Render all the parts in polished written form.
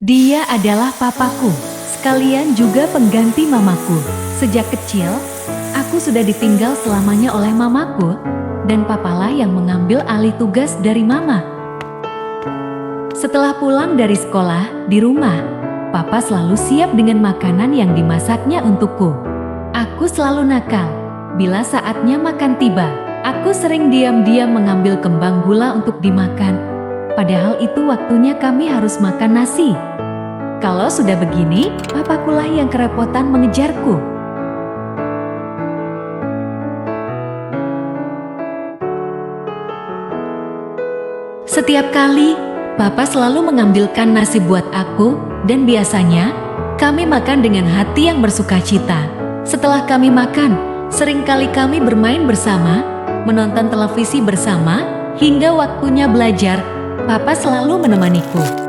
Dia adalah papaku, sekalian juga pengganti mamaku. Sejak kecil, aku sudah ditinggal selamanya oleh mamaku, dan papalah yang mengambil alih tugas dari mama. Setelah pulang dari sekolah, di rumah, papa selalu siap dengan makanan yang dimasaknya untukku. Aku selalu nakal. Bila saatnya makan tiba, aku sering diam-diam mengambil kembang gula untuk dimakan. Padahal itu waktunya kami harus makan nasi. Kalau sudah begini, papakulah yang kerepotan mengejarku. Setiap kali, papa selalu mengambilkan nasi buat aku, dan biasanya, kami makan dengan hati yang bersukacita. Setelah kami makan, seringkali kami bermain bersama, menonton televisi bersama, hingga waktunya belajar, papa selalu menemaniku.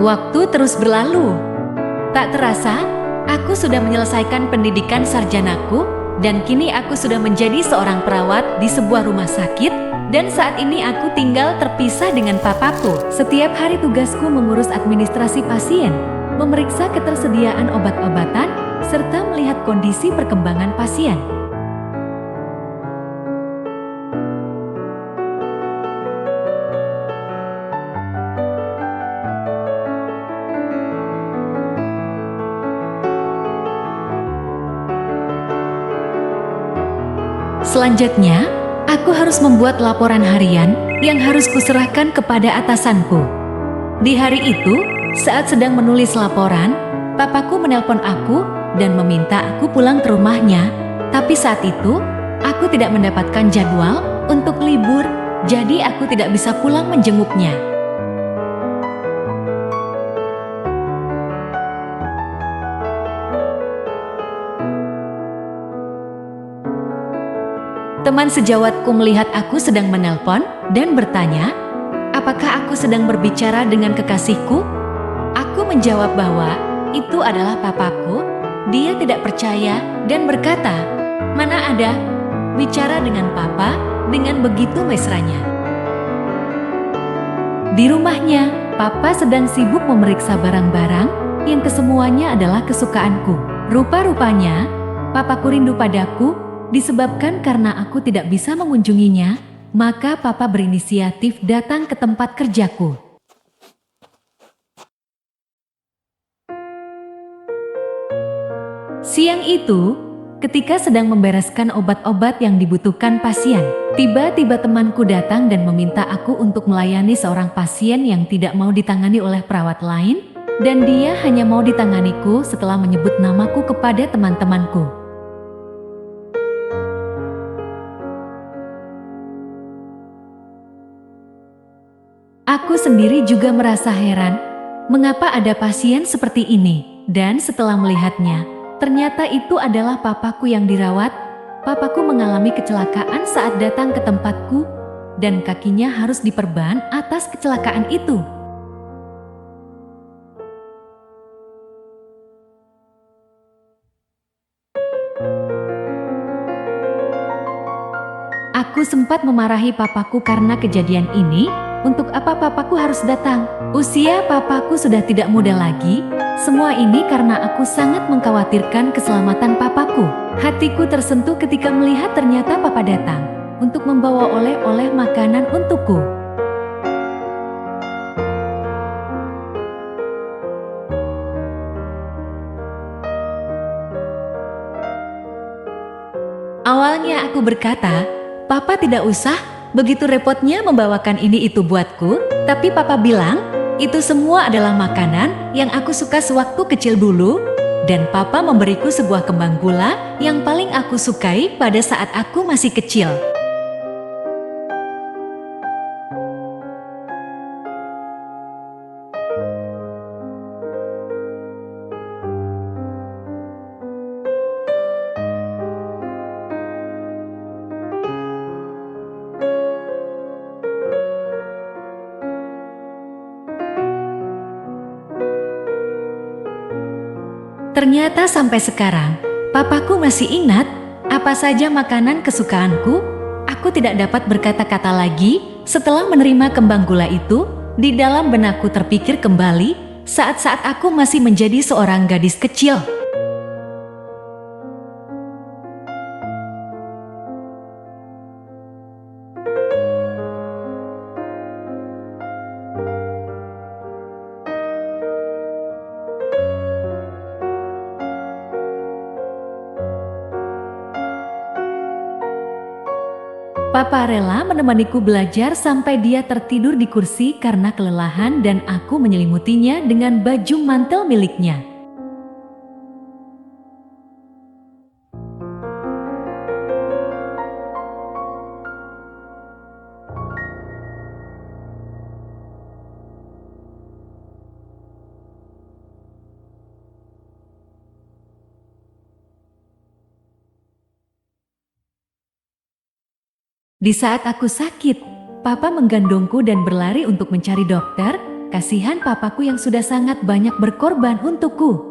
Waktu terus berlalu. Tak terasa, aku sudah menyelesaikan pendidikan sarjanaku, dan kini aku sudah menjadi seorang perawat di sebuah rumah sakit, dan saat ini aku tinggal terpisah dengan papaku. Setiap hari tugasku mengurus administrasi pasien, memeriksa ketersediaan obat-obatan, serta melihat kondisi perkembangan pasien. Selanjutnya, aku harus membuat laporan harian yang harus kuserahkan kepada atasanku. Di hari itu, saat sedang menulis laporan, papaku menelpon aku dan meminta aku pulang ke rumahnya. Tapi saat itu, aku tidak mendapatkan jadwal untuk libur, jadi aku tidak bisa pulang menjenguknya. Teman sejawatku melihat aku sedang menelpon dan bertanya, apakah aku sedang berbicara dengan kekasihku? Aku menjawab bahwa itu adalah papaku. Dia tidak percaya dan berkata, mana ada, bicara dengan papa dengan begitu mesranya. Di rumahnya, papa sedang sibuk memeriksa barang-barang yang kesemuanya adalah kesukaanku. Rupa-rupanya, papaku rindu padaku. Disebabkan karena aku tidak bisa mengunjunginya, maka papa berinisiatif datang ke tempat kerjaku. Siang itu, ketika sedang membereskan obat-obat yang dibutuhkan pasien, tiba-tiba temanku datang dan meminta aku untuk melayani seorang pasien yang tidak mau ditangani oleh perawat lain, dan dia hanya mau ditanganiku setelah menyebut namaku kepada teman-temanku. Aku sendiri juga merasa heran, mengapa ada pasien seperti ini, dan setelah melihatnya, ternyata itu adalah papaku yang dirawat. Papaku mengalami kecelakaan saat datang ke tempatku, dan kakinya harus diperban atas kecelakaan itu. Aku sempat memarahi papaku karena kejadian ini. Untuk apa papaku harus datang? Usia papaku sudah tidak muda lagi. Semua ini karena aku sangat mengkhawatirkan keselamatan papaku. Hatiku tersentuh ketika melihat ternyata papa datang untuk membawa oleh-oleh makanan untukku. Awalnya aku berkata, papa tidak usah, begitu repotnya membawakan ini itu buatku, tapi papa bilang, itu semua adalah makanan yang aku suka sewaktu kecil dulu, dan papa memberiku sebuah kembang gula yang paling aku sukai pada saat aku masih kecil. Ternyata sampai sekarang, papaku masih ingat apa saja makanan kesukaanku. Aku tidak dapat berkata-kata lagi setelah menerima kembang gula itu. Di dalam benakku terpikir kembali saat-saat aku masih menjadi seorang gadis kecil. Papa rela menemaniku belajar sampai dia tertidur di kursi karena kelelahan dan aku menyelimutinya dengan baju mantel miliknya. Di saat aku sakit, Papa menggandongku dan berlari untuk mencari dokter. Kasihan papaku yang sudah sangat banyak berkorban untukku.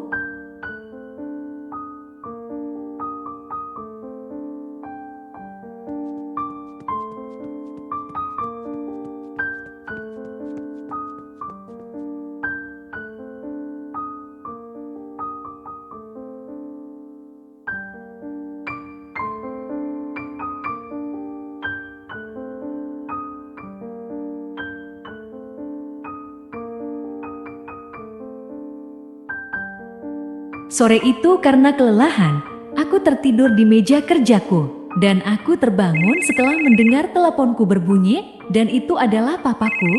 Sore itu karena kelelahan, aku tertidur di meja kerjaku. Dan aku terbangun setelah mendengar teleponku berbunyi, dan itu adalah papaku.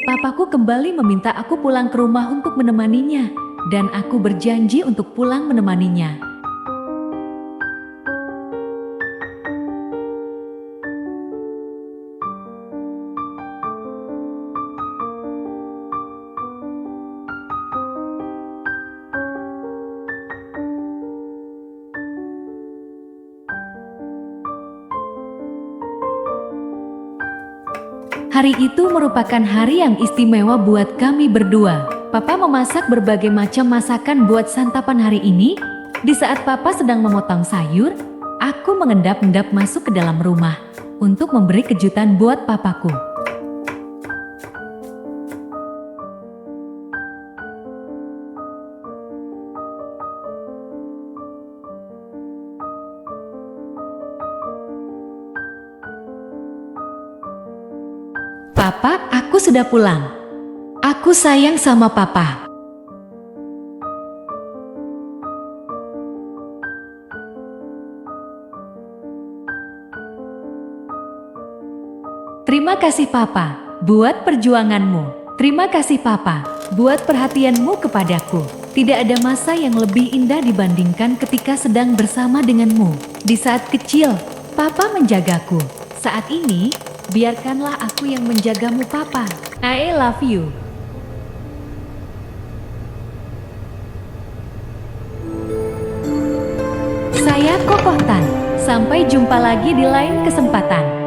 Papaku kembali meminta aku pulang ke rumah untuk menemaninya, dan aku berjanji untuk pulang menemaninya. Hari itu merupakan hari yang istimewa buat kami berdua. Papa memasak berbagai macam masakan buat santapan hari ini. Di saat Papa sedang memotong sayur, aku mengendap-endap masuk ke dalam rumah untuk memberi kejutan buat papaku. Papa, aku sudah pulang. Aku sayang sama Papa. Terima kasih Papa, buat perjuanganmu. Terima kasih Papa, buat perhatianmu kepadaku. Tidak ada masa yang lebih indah dibandingkan ketika sedang bersama denganmu. Di saat kecil, Papa menjagaku. Saat ini, biarkanlah aku yang menjagamu Papa. I love you. Saya Kokoh Tan. Sampai jumpa lagi di lain kesempatan.